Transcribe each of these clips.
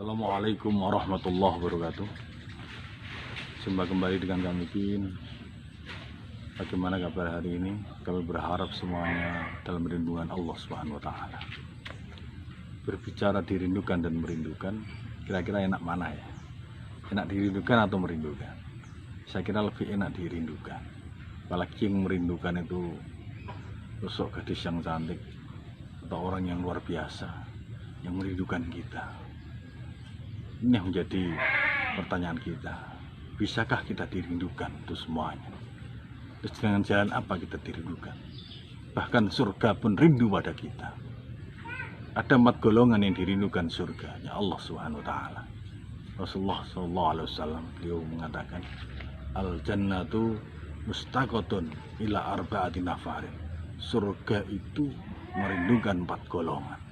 Assalamualaikum warahmatullahi wabarakatuh. Jumpa kembali dengan kami Kin. Bagaimana kabar hari ini? Kami berharap semuanya dalam lindungan Allah Subhanahu wa taala. Berbicara dirindukan dan merindukan, kira-kira enak mana ya? Enak dirindukan atau merindukan? Saya kira lebih enak dirindukan. Apalagi yang merindukan itu sosok gadis yang cantik atau orang yang luar biasa yang merindukan kita. Ini yang menjadi pertanyaan kita. Bisakah kita dirindukan itu semuanya? Terus dengan jalan apa kita dirindukan? Bahkan surga pun rindu pada kita. Ada 4 golongan yang dirindukan surganya Allah Subhanahu wa taala. Rasulullah SAW beliau mengatakan, al jannatu mustaqatun ila arba'ati nafarin. Surga itu merindukan 4 golongan.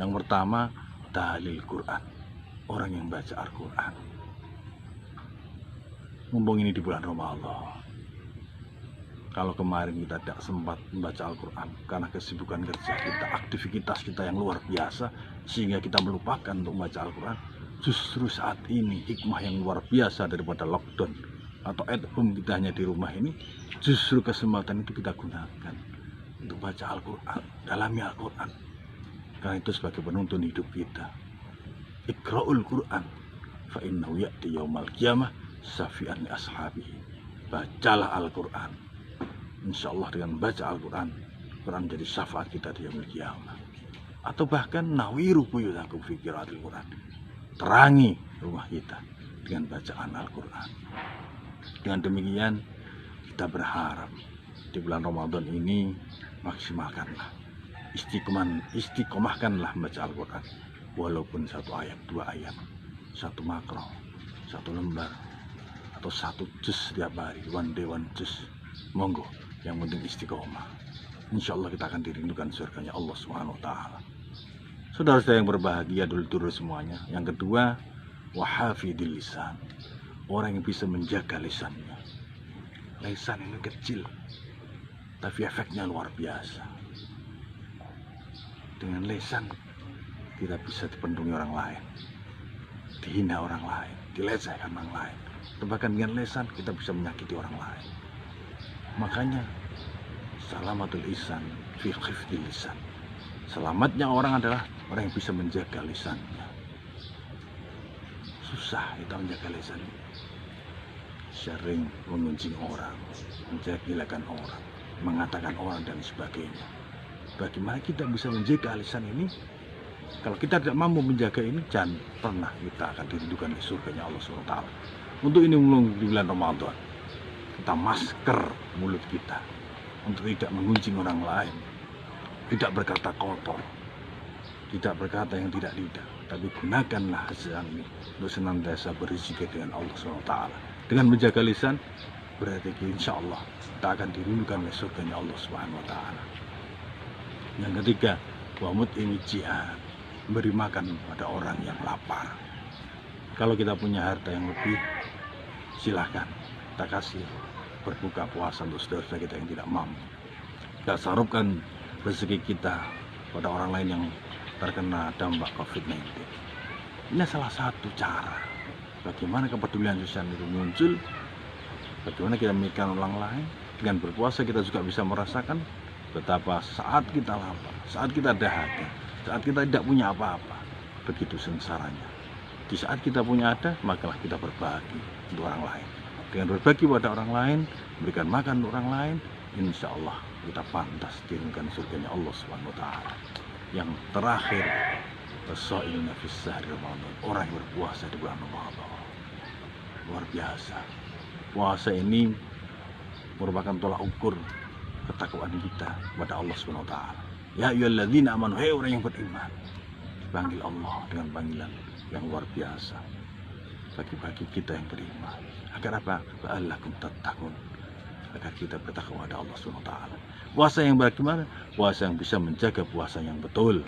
Yang pertama, tahlil Quran, orang yang baca Al-Quran. Mumpung ini di bulan Ramadan, kalau kemarin kita tidak sempat membaca Al-Quran karena kesibukan kerja kita, aktivitas kita yang luar biasa, sehingga kita melupakan untuk membaca Al-Quran, justru saat ini hikmah yang luar biasa daripada lockdown atau at home kita hanya di rumah ini, justru kesempatan itu kita gunakan untuk baca Al-Quran, dalami Al-Quran, karena itu sebagai penuntun hidup kita. Iqra'ul Quran fa innahu ya'ti yaumal qiyamah syafi'an li ashabihi. Bacalah Al-Quran. Insyaallah dengan baca Al-Quran, Quran menjadi syafaat kita di yaumul qiyamah. Atau bahkan nawiru buyutakum fi qiraatil Quran. Terangi rumah kita dengan bacaan Al-Quran. Dengan demikian kita berharap di bulan Ramadan ini maksimalkanlah, istiqomahkanlah membaca Al-Quran. Walaupun 1 ayat, 2 ayat, 1 makro, 1 lembar, atau 1 juz setiap hari, one day one juz, monggo, yang penting istiqomah. Insya Allah kita akan dirindukan surganya Allah Subhanahu wa taala. Saudara-saudara yang berbahagia, dulur-dulur semuanya. Yang kedua, wahafidil lisan, orang yang bisa menjaga lisannya. Lisan ini kecil, tapi efeknya luar biasa. Dengan lisan kita bisa dipendungi orang lain, dihina orang lain, dilecehkan orang lain. Bahkan dengan lisan kita bisa menyakiti orang lain. Makanya salamatul lisan fi khifdil lisan. Selamatnya orang adalah orang yang bisa menjaga lisannya. Susah kita menjaga lisan. Sering mengunjing orang, menjagilakan orang, mengatakan orang dan sebagainya. Bagaimana kita bisa menjaga lisan ini? Kalau kita tidak mampu menjaga ini, jangan pernah kita akan dirindukan di surganya Allah SWT. Untuk ini di bulan Ramadan, kita masker mulut kita untuk tidak mengunjing orang lain, tidak berkata kotor, tidak berkata yang tidak, tapi gunakanlah lisan ini untuk senantiasa berzikir dengan Allah SWT. Dengan menjaga lisan, berarti insya Allah kita akan dirindukan di surganya Allah SWT. Yang ketiga, wa mut'imil ji'an, beri makan pada orang yang lapar. Kalau kita punya harta yang lebih, silahkan kita kasih berbuka puasa untuk saudara-saudara kita yang tidak mampu. Kita sarupkan rezeki kita pada orang lain yang terkena dampak COVID-19. Ini salah satu cara bagaimana kepedulian sosial itu muncul, bagaimana kita memikirkan orang lain. Dengan berpuasa kita juga bisa merasakan betapa saat kita lapar, saat kita dahaga, saat kita tidak punya apa-apa, begitu sengsaranya. Di saat kita punya ada, makalah kita berbagi untuk orang lain. Dengan berbagi pada orang lain, memberikan makan untuk orang lain, insya Allah kita pantas dirindukan surganya Allah Subhanahu wa taala. Yang terakhir, as-shaimuna fis syahri Ramadan, orang yang berpuasa di bulan Ramadan. Luar biasa. Puasa ini merupakan tolak ukur ketakwaan kita kepada Allah Subhanahu wa taala. Ya ayyuhalladzina amanu, hei orang yang beriman, dipanggil Allah dengan panggilan yang luar biasa bagi kita yang beriman. Agar apa? La'allakum tattaqun, agar kita bertakwa kepada Allah Subhanahu wa taala. Puasa yang bagaimana? Puasa yang bisa menjaga puasa yang betul.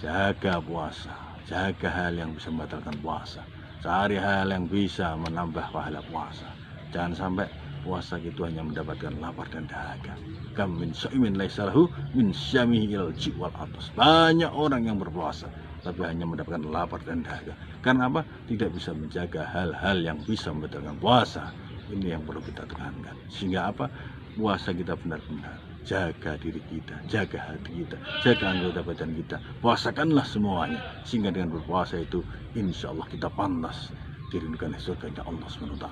Jaga puasa, jaga hal yang bisa membatalkan puasa, cari hal yang bisa menambah pahala puasa. Jangan sampai puasa itu hanya mendapatkan lapar dan dahaga. Kam min syaimin laisa lahu min syamihi ilal jiwal atas. Banyak orang yang berpuasa tapi hanya mendapatkan lapar dan dahaga. Karena apa? Tidak bisa menjaga hal-hal yang bisa membatalkan puasa. Ini yang perlu kita tekankan. Sehingga apa? Puasa kita benar-benar jaga diri kita, jaga hati kita, jaga anggota badan kita. Puasakanlah semuanya, sehingga dengan berpuasa itu insya Allah kita pantas dirindukan surganya Allah SWT.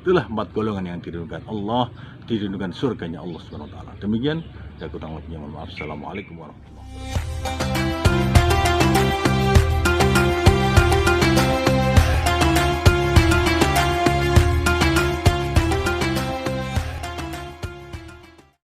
Itulah 4 golongan yang dirindukan Allah, dirindukan surganya Allah SWT. Demikian, saya kurang lebihnya mohon maaf. Assalamualaikum warahmatullahi wabarakatuh.